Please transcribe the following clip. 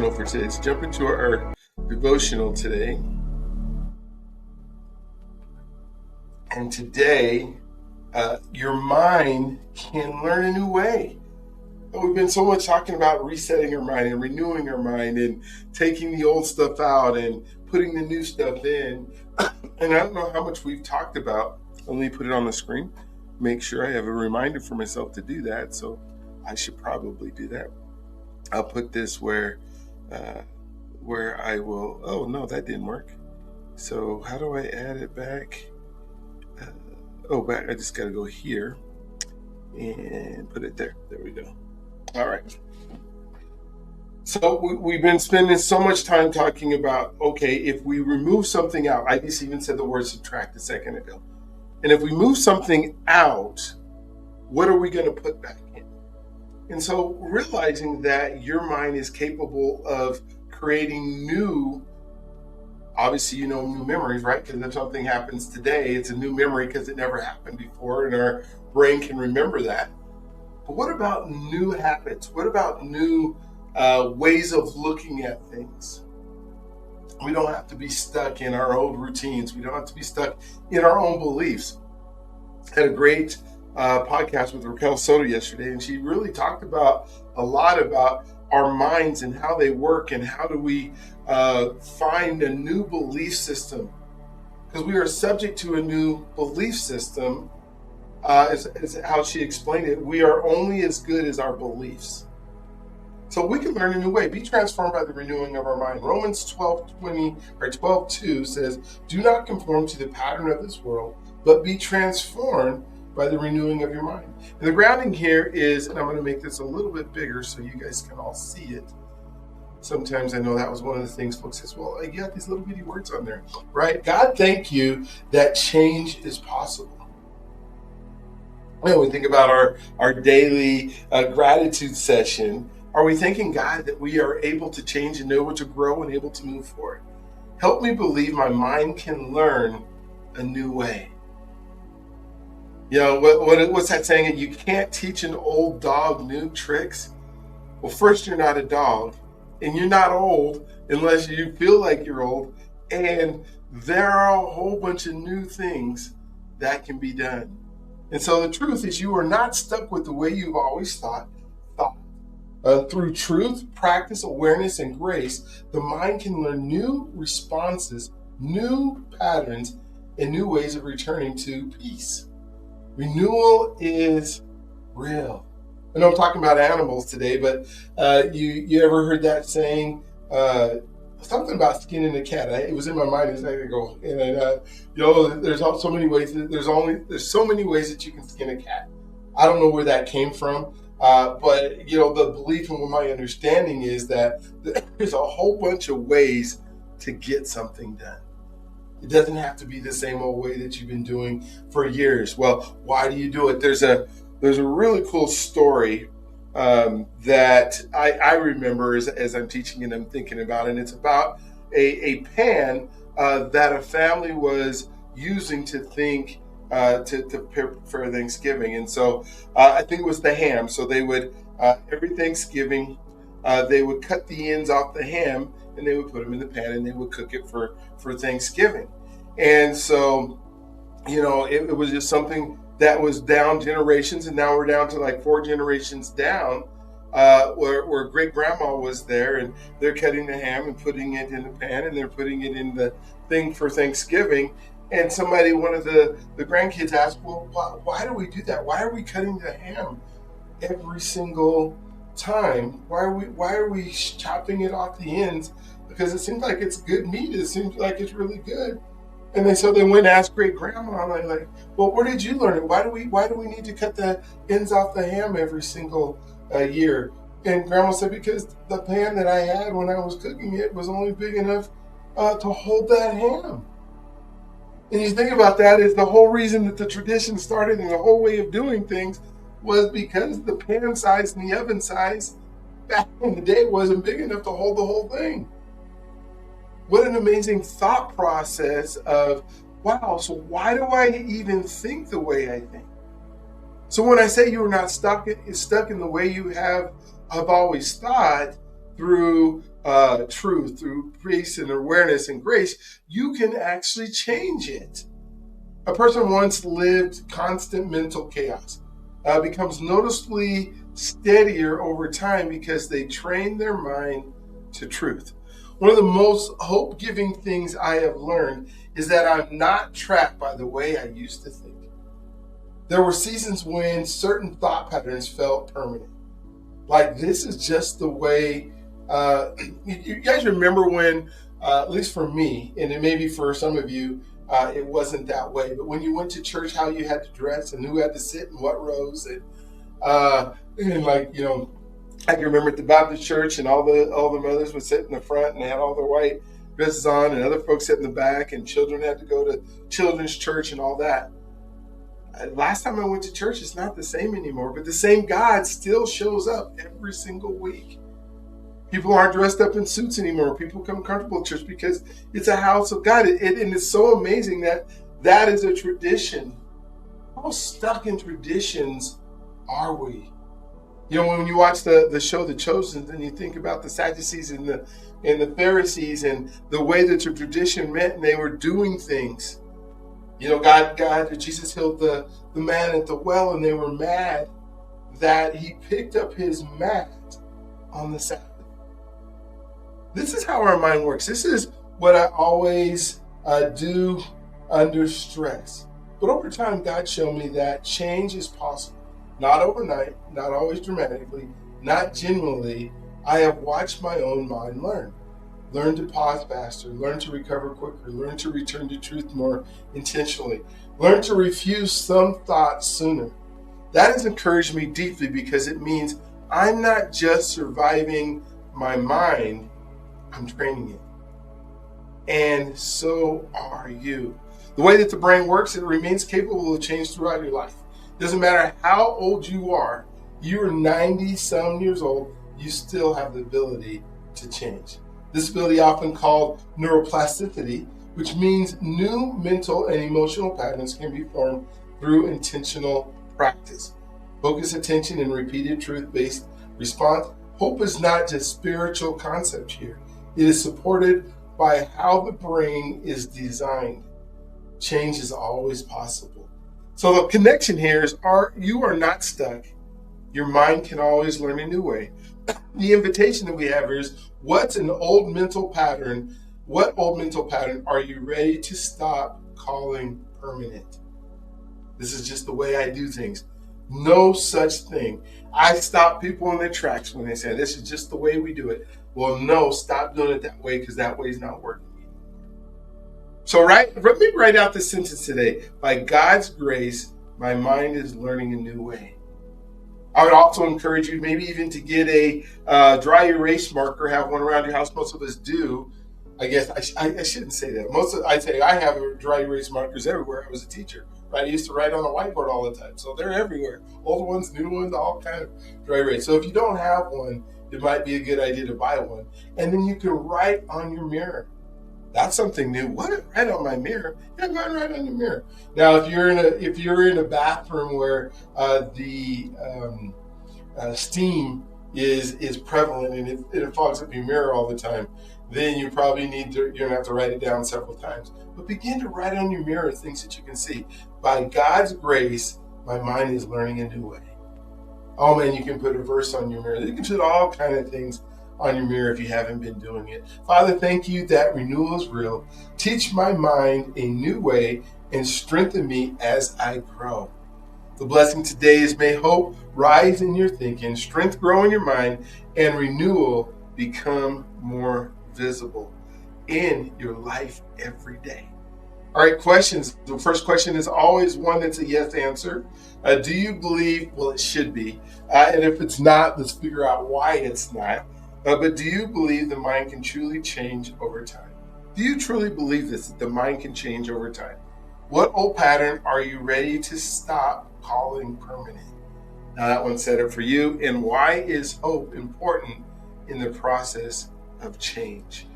For today. Let's jump into our devotional today. And today, your mind can learn a new way. We've been so much talking about resetting our mind and renewing our mind and taking the old stuff out and putting the new stuff in. And I don't know how much we've talked about. Let me put it on the screen. Make sure I have a reminder for myself to do that. So I should probably do that. I'll put this where I will. Oh no, that didn't work. So how do I add it back? Back. I just got to go here and put it there. There we go. All right. So we've been spending so much time talking about, okay, if we remove something out, I just even said the word subtract a second ago. And if we move something out, what are we going to put back in? And so realizing that your mind is capable of creating new, obviously, new memories, right? Because if something happens today, it's a new memory because it never happened before and our brain can remember that. But what about new habits? What about new ways of looking at things? We don't have to be stuck in our old routines. We don't have to be stuck in our own beliefs. I had a great podcast with Raquel Soto yesterday, and she really talked a lot about our minds and how they work and how do we find a new belief system, because we are subject to a new belief system. Is how she explained it. We are only as good as our beliefs. So we can learn a new way. Be transformed by the renewing of our mind. Romans 12:2 says, "Do not conform to the pattern of this world, but be transformed by the renewing of your mind." And the grounding here is, and I'm going to make this a little bit bigger so you guys can all see it. Sometimes I know that was one of the things folks says, well, you got these little bitty words on there, right? God, thank you that change is possible. When we think about our daily gratitude session, are we thanking God that we are able to change and able to grow and able to move forward? Help me believe my mind can learn a new way. What's that saying? You can't teach an old dog new tricks. Well, first, you're not a dog, and you're not old unless you feel like you're old. And there are a whole bunch of new things that can be done. And so the truth is, you are not stuck with the way you've always thought. Through truth, practice, awareness, and grace, the mind can learn new responses, new patterns, and new ways of returning to peace. Renewal is real. I know I'm talking about animals today, but you ever heard that saying? Something about skinning a cat. It was in my mind a second ago, and there's so many ways. There's so many ways that you can skin a cat. I don't know where that came from, but the belief and my understanding is that there's a whole bunch of ways to get something done. It doesn't have to be the same old way that you've been doing for years. Well, why do you do it? There's a really cool story that I remember as I'm teaching and I'm thinking about it. And it's about a pan that a family was using to prepare for Thanksgiving. And so I think it was the ham. So they would, every Thanksgiving, they would cut the ends off the ham and they would put them in the pan and they would cook it for Thanksgiving. And so, it was just something that was down generations, and now we're down to like 4 generations down, where great grandma was there, and they're cutting the ham and putting it in the pan, and they're putting it in the thing for Thanksgiving. And one of the grandkids asked, well, why do we do that? Why are we cutting the ham every single time? Why are we chopping it off the ends? Because it seems like it's good meat. It seems like it's really good. And so they went and asked great grandma, like, well, where did you learn it? Why do we need to cut the ends off the ham every single year? And grandma said, because the pan that I had when I was cooking it was only big enough to hold that ham. And you think about that, is the whole reason that the tradition started and the whole way of doing things was because the pan size and the oven size back in the day wasn't big enough to hold the whole thing. What an amazing thought process of, wow, so why do I even think the way I think? So when I say you are not stuck in the way you have always thought through truth, through peace and awareness and grace, you can actually change it. A person once lived constant mental chaos becomes noticeably steadier over time because they train their mind to truth. One of the most hope giving things I have learned is that I'm not trapped by the way I used to think. There were seasons when certain thought patterns felt permanent. Like, this is just the way. You guys remember when, at least for me, and it may be for some of you, it wasn't that way. But when you went to church, how you had to dress and who had to sit in what rows, and like, I can remember at the Baptist church, and all the mothers would sit in the front and they had all their white dresses on, and other folks sit in the back, and children had to go to children's church and all that. Last time I went to church, it's not the same anymore, but the same God still shows up every single week. People aren't dressed up in suits anymore. People come comfortable to church because it's a house of God. And it's so amazing that that is a tradition. How stuck in traditions are we? When you watch the show The Chosen, and you think about the Sadducees and the Pharisees and the way that the tradition meant, and they were doing things. Jesus healed the man at the well, and they were mad that he picked up his mat on the Sabbath. This is how our mind works. This is what I always do under stress. But over time, God showed me that change is possible. Not overnight, not always dramatically, not genuinely. I have watched my own mind learn. Learn to pause faster, learn to recover quicker, learn to return to truth more intentionally, learn to refuse some thoughts sooner. That has encouraged me deeply because it means I'm not just surviving my mind, I'm training it. And so are you. The way that the brain works, it remains capable of change throughout your life. Doesn't matter how old you are 90 some years old, you still have the ability to change. This ability, often called neuroplasticity, which means new mental and emotional patterns, can be formed through intentional practice. Focus attention and repeated truth-based response. Hope is not just spiritual concept here. It is supported by how the brain is designed. Change is always possible. So the connection here is you are not stuck. Your mind can always learn a new way. The invitation that we have here is, what's an old mental pattern? What old mental pattern are you ready to stop calling permanent? This is just the way I do things. No such thing. I stop people in their tracks when they say, this is just the way we do it. Well, no, stop doing it that way, because that way is not working. So let me write out this sentence today. By God's grace, my mind is learning a new way. I would also encourage you maybe even to get a dry erase marker, have one around your house. Most of us do. I guess I shouldn't say that. I have dry erase markers everywhere. I was a teacher, right? I used to write on a whiteboard all the time. So they're everywhere. Old ones, new ones, all kind of dry erase. So if you don't have one, it might be a good idea to buy one. And then you can write on your mirror. That's something new. What? Write on my mirror? Yeah, go ahead and write on your mirror. Now, if you're in a bathroom where the steam is prevalent and it fogs up your mirror all the time, then you probably you're gonna have to write it down several times. But begin to write on your mirror things that you can see. By God's grace, my mind is learning a new way. Oh man, you can put a verse on your mirror. You can put all kind of things on your mirror if you haven't been doing it. Father, thank you that renewal is real. Teach my mind a new way and strengthen me as I grow. The blessing today is, may hope rise in your thinking, strength grow in your mind, and renewal become more visible in your life every day. All right, questions. The first question is always one that's a yes answer. Do you believe? Well, it should be. And if it's not, let's figure out why it's not. But do you believe the mind can truly change over time? Do you truly believe this, that the mind can change over time? What old pattern are you ready to stop calling permanent? Now that one set up for you. And why is hope important in the process of change?